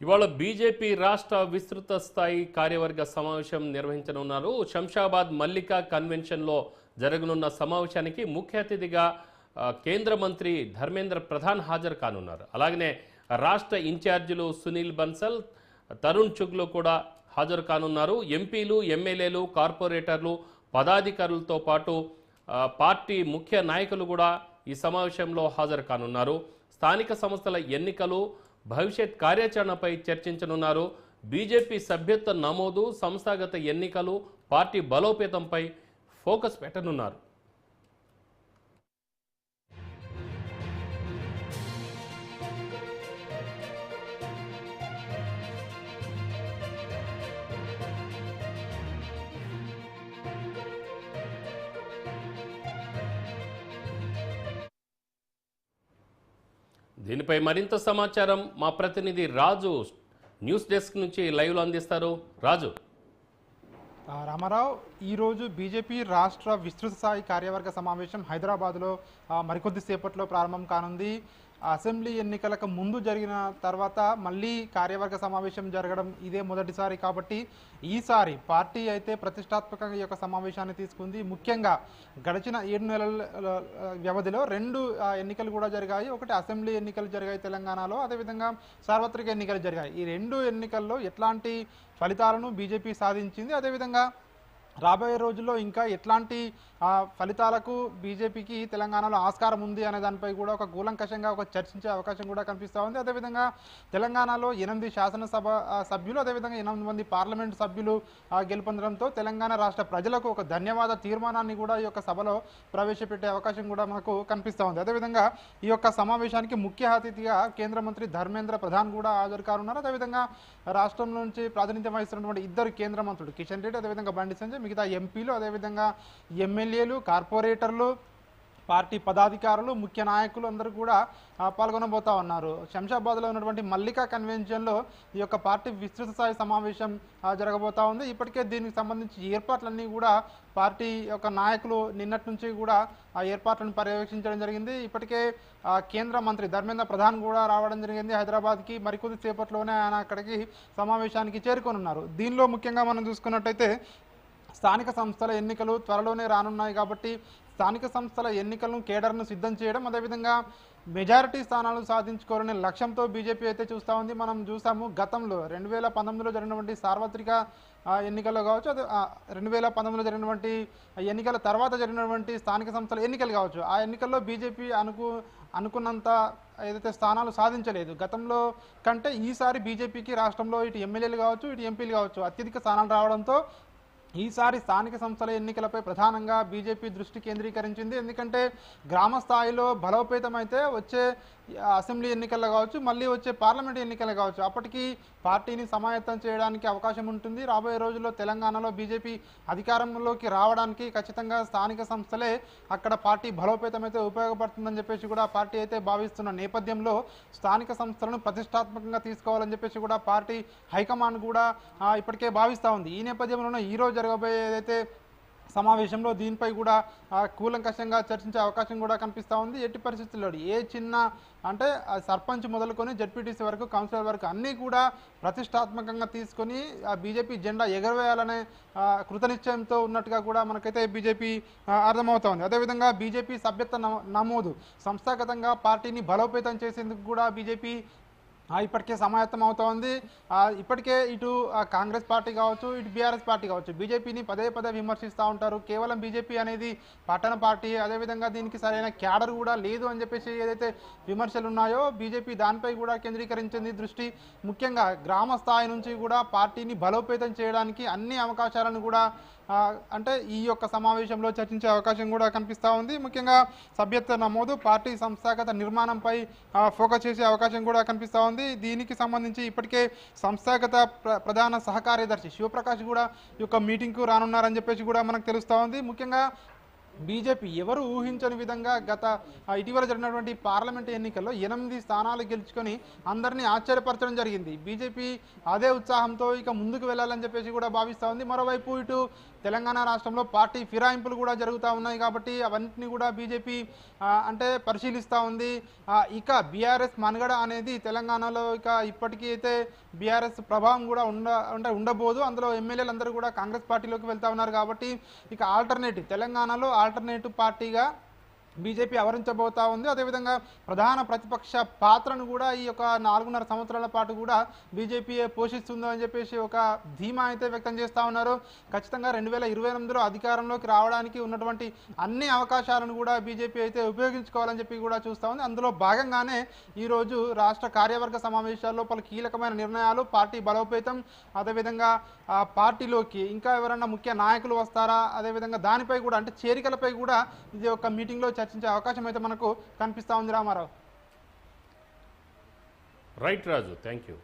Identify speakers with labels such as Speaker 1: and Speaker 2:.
Speaker 1: ఇవాళ బీజేపీ రాష్ట్ర విస్తృత స్థాయి కార్యవర్గ సమావేశం నిర్వహించనున్నారు. శంషాబాద్ మల్లికా కన్వెన్షన్లో జరగనున్న సమావేశానికి ముఖ్య అతిథిగా కేంద్ర మంత్రి ధర్మేంద్ర ప్రధాన్ హాజరు కానున్నారు. అలాగనే రాష్ట్ర ఇన్ఛార్జీలు సునీల్ బన్సల్, తరుణ్ చుగ్లు కూడా హాజరు కానున్నారు. ఎంపీలు, ఎమ్మెల్యేలు, కార్పొరేటర్లు, పదాధికారులతో పాటు పార్టీ ముఖ్య నాయకులు కూడా ఈ సమావేశంలో హాజరు కానున్నారు. స్థానిక సంస్థల ఎన్నికలు, భవిష్యత్ కార్యాచరణపై చర్చించనున్నారు. బీజేపీ సభ్యత్వ నమోదు, సంస్థాగత ఎన్నికలు, పార్టీ బలోపేతంపై ఫోకస్ పెట్టనున్నారు. దీనిపై మరింత సమాచారం మా ప్రతినిధి రాజు న్యూస్ డెస్క్ నుంచి లైవ్లో అందిస్తారు. రాజు.
Speaker 2: రామారావు, ఈరోజు బీజేపీ రాష్ట్ర విస్తృత స్థాయి కార్యవర్గ సమావేశం హైదరాబాద్లో మరికొద్ది సేపట్లో ప్రారంభం కానుంది. అసెంబ్లీ ఎన్నికలకు ముందు జరిగిన తర్వాత మళ్ళీ కార్యవర్గ సమావేశం జరగడం ఇదే మొదటిసారి కాబట్టి ఈసారి పార్టీ అయితే ప్రతిష్టాత్మకంగా ఈ యొక్క సమావేశాన్ని తీసుకుంది. ముఖ్యంగా గడిచిన 7 నెలల వ్యవధిలో 2 ఎన్నికలు కూడా జరిగాయి. ఒకటి అసెంబ్లీ ఎన్నికలు జరిగాయి తెలంగాణలో, అదేవిధంగా సార్వత్రిక ఎన్నికలు జరిగాయి. ఈ 2 ఎన్నికల్లో ఎట్లాంటి ఫలితాలను బీజేపీ సాధించింది, అదేవిధంగా రాబోయే రోజుల్లో ఇంకా ఎట్లాంటి ఫలితాలకు బీజేపీకి తెలంగాణలో ఆస్కారం ఉంది అనే దానిపై కూడా ఒక కూలంకషంగా చర్చించే అవకాశం కూడా కనిపిస్తూ ఉంది. అదేవిధంగా తెలంగాణలో 8 శాసనసభ సభ్యులు, అదేవిధంగా 8 మంది పార్లమెంటు సభ్యులు గెలుపొందడంతో తెలంగాణ రాష్ట్ర ప్రజలకు ఒక ధన్యవాద తీర్మానాన్ని కూడా ఈ యొక్క సభలో ప్రవేశపెట్టే అవకాశం కూడా మనకు కనిపిస్తూ ఉంది. అదేవిధంగా ఈ యొక్క సమావేశానికి ముఖ్య అతిథిగా కేంద్ర మంత్రి ధర్మేంద్ర ప్రధాన్ కూడా హాజరు కానున్నారు. అదేవిధంగా రాష్ట్రం నుంచి ప్రాతినిధ్యం వహిస్తున్నటువంటి 2 కేంద్ర మంత్రులు కిషన్ రెడ్డి, అదేవిధంగా బండి సంజయ్, మిగతా ఎంపీలు, అదేవిధంగా ఎమ్మెల్యేలు, కార్పొరేటర్లు, పార్టీ పదాధికారులు, ముఖ్య నాయకులు అందరూ కూడా పాల్గొనబోతా ఉన్నారు. శంషాబాద్లో ఉన్నటువంటి మల్లికా కన్వెన్షన్లో ఈ యొక్క పార్టీ విస్తృత స్థాయి సమావేశం జరగబోతా ఉంది. ఇప్పటికే దీనికి సంబంధించి ఏర్పాట్లన్నీ కూడా పార్టీ యొక్క నాయకులు నిన్నటి నుంచి కూడా ఆ ఏర్పాట్లను పర్యవేక్షించడం జరిగింది. ఇప్పటికే కేంద్ర మంత్రి ధర్మేంద్ర ప్రధాన్ కూడా రావడం జరిగింది హైదరాబాద్కి. మరికొద్ది సేపట్లోనే ఆయన అక్కడికి సమావేశానికి చేరుకొనున్నారు. దీనిలో ముఖ్యంగా మనం చూసుకున్నట్టయితే స్థానిక సంస్థల ఎన్నికలు త్వరలోనే రానున్నాయి కాబట్టి స్థానిక సంస్థల ఎన్నికలను కేడర్ను సిద్ధం చేయడం, అదేవిధంగా మెజారిటీ స్థానాలు సాధించుకోవాలనే లక్ష్యంతో బీజేపీ అయితే చూస్తూ ఉంది. మనం చూసాము గతంలో 2019లో జరిగినటువంటి సార్వత్రిక ఎన్నికల్లో కావచ్చు, అదే 2019లో జరిగినటువంటి ఎన్నికల తర్వాత జరిగినటువంటి స్థానిక సంస్థల ఎన్నికలు కావచ్చు, ఆ ఎన్నికల్లో బీజేపీ అనుకున్నంత ఏదైతే స్థానాలు సాధించలేదు. గతంలో కంటే ఈసారి బీజేపీకి రాష్ట్రంలో ఇటు ఎమ్మెల్యేలు కావచ్చు, ఇటు ఎంపీలు కావచ్చు అత్యధిక స్థానాలు రావడంతో ఈసారి స్థానిక సంస్థల ఎన్నికలపై ప్రధానంగా బీజేపీ దృష్టి కేంద్రీకరించింది. ఎందుకంటే గ్రామ స్థాయిలో బలోపేతమైతే వచ్చే అసెంబ్లీ ఎన్నికల్లో కావచ్చు, మళ్ళీ వచ్చే పార్లమెంట్ ఎన్నికలు కావచ్చు అప్పటికి పార్టీని సమాయత్తం చేయడానికి అవకాశం ఉంటుంది. రాబోయే రోజుల్లో తెలంగాణలో బీజేపీ అధికారంలోకి రావడానికి ఖచ్చితంగా స్థానిక సంస్థలే అక్కడ పార్టీ బలోపేతమైతే ఉపయోగపడుతుందని చెప్పేసి కూడా పార్టీ అయితే భావిస్తున్న నేపథ్యంలో స్థానిక సంస్థలను ప్రతిష్టాత్మకంగా తీసుకోవాలని చెప్పేసి కూడా పార్టీ హైకమాండ్ కూడా ఇప్పటికే భావిస్తూ ఉంది. ఈ నేపథ్యంలోనే ఈరోజు జరగబోయే ఏదైతే సమావేశంలో దీనిపై కూడా కూలంకషంగా చర్చించే అవకాశం కూడా కనిపిస్తూ ఉంది. ఎట్టి పరిస్థితుల్లో ఏ చిన్న అంటే సర్పంచ్ మొదలుకొని జడ్పీటీసీ వరకు, కౌన్సిలర్ వరకు అన్నీ కూడా ప్రతిష్టాత్మకంగా తీసుకొని బీజేపీ జెండా ఎగరవేయాలనే కృతనిశ్చయంతో ఉన్నట్టుగా కూడా మనకైతే బీజేపీ అర్థమవుతా ఉంది. అదేవిధంగా బీజేపీ సభ్యత్వ నమోదు, సంస్థాగతంగా పార్టీని బలోపేతం చేసేందుకు కూడా బీజేపీ ఇప్పటికే సమాయత్తం అవుతా ఉంది. ఇప్పటికే ఇటు కాంగ్రెస్ పార్టీ కావచ్చు, ఇటు బీఆర్ఎస్ పార్టీ కావచ్చు బీజేపీని పదే విమర్శిస్తూ ఉంటారు. కేవలం బీజేపీ అనేది పట్టణ పార్టీ, అదేవిధంగా దీనికి సరైన క్యాడర్ కూడా లేదు అని చెప్పేసి ఏదైతే విమర్శలు ఉన్నాయో బీజేపీ దానిపై కూడా కేంద్రీకరించింది దృష్టి. ముఖ్యంగా గ్రామ స్థాయి నుంచి కూడా పార్టీని బలోపేతం చేయడానికి అన్ని అవకాశాలను కూడా అంటే ఈ యొక్క సమావేశంలో చర్చించే అవకాశం కూడా కనిపిస్తూ ఉంది. ముఖ్యంగా సభ్యత్వ నమోదు, పార్టీ సంస్థాగత నిర్మాణంపై ఫోకస్ చేసే అవకాశం కూడా కనిపిస్తూ ఉంది. దీనికి సంబంధించి ఇప్పటికే సంస్థాగత ప్రధాన సహకార్యదర్శి శివప్రకాష్ కూడా ఈ యొక్క మీటింగ్కు రానున్నారని చెప్పేసి కూడా మనకు తెలుస్తూ ఉంది. ముఖ్యంగా బీజేపీ ఎవరు ఊహించని విధంగా గత ఇటీవల జరిగినటువంటి పార్లమెంట్ ఎన్నికల్లో 8 స్థానాలు గెలుచుకొని అందరినీ ఆశ్చర్యపరచడం జరిగింది. బీజేపీ అదే ఉత్సాహంతో ఇక ముందుకు వెళ్ళాలని చెప్పేసి కూడా భావిస్తూ ఉంది. మరోవైపు ఇటు తెలంగాణ రాష్ట్రంలో పార్టీ ఫిరాయింపులు కూడా జరుగుతూ ఉన్నాయి కాబట్టి అవన్నింటినీ కూడా బీజేపీ అంటే పరిశీలిస్తూ ఉంది. ఇక బీఆర్ఎస్ మనుగడ అనేది తెలంగాణలో ఇక ఇప్పటికీ అయితే బీఆర్ఎస్ ప్రభావం కూడా ఉండబోదు. అందులో ఎమ్మెల్యేలు అందరూ కూడా కాంగ్రెస్ పార్టీలోకి వెళ్తా ఉన్నారు కాబట్టి ఇక తెలంగాణలో ఆల్టర్నేటివ్ పార్టీగా బీజేపీ అవరించబోతా ఉంది. అదేవిధంగా ప్రధాన ప్రతిపక్ష పాత్రను కూడా ఈ యొక్క 4.5 సంవత్సరాల పాటు కూడా బీజేపీ పోషిస్తుందో అని చెప్పేసి ఒక ధీమా అయితే వ్యక్తం చేస్తూ ఉన్నారు. ఖచ్చితంగా 2028లో అధికారంలోకి రావడానికి ఉన్నటువంటి అన్ని అవకాశాలను కూడా బీజేపీ అయితే ఉపయోగించుకోవాలని చెప్పి కూడా చూస్తూ ఉంది. అందులో భాగంగానే ఈరోజు రాష్ట్ర కార్యవర్గ సమావేశాల్లో పలు కీలకమైన నిర్ణయాలు, పార్టీ బలోపేతం, అదేవిధంగా పార్టీలోకి ఇంకా ఎవరైనా ముఖ్య నాయకులు వస్తారా, అదేవిధంగా దానిపై కూడా అంటే చేరికలపై కూడా ఇది ఒక మీటింగ్లో చర్చించే అవకాశం అయితే మనకు కనిపిస్తూ ఉంది. Ramarao.
Speaker 1: Right Raju, thank you.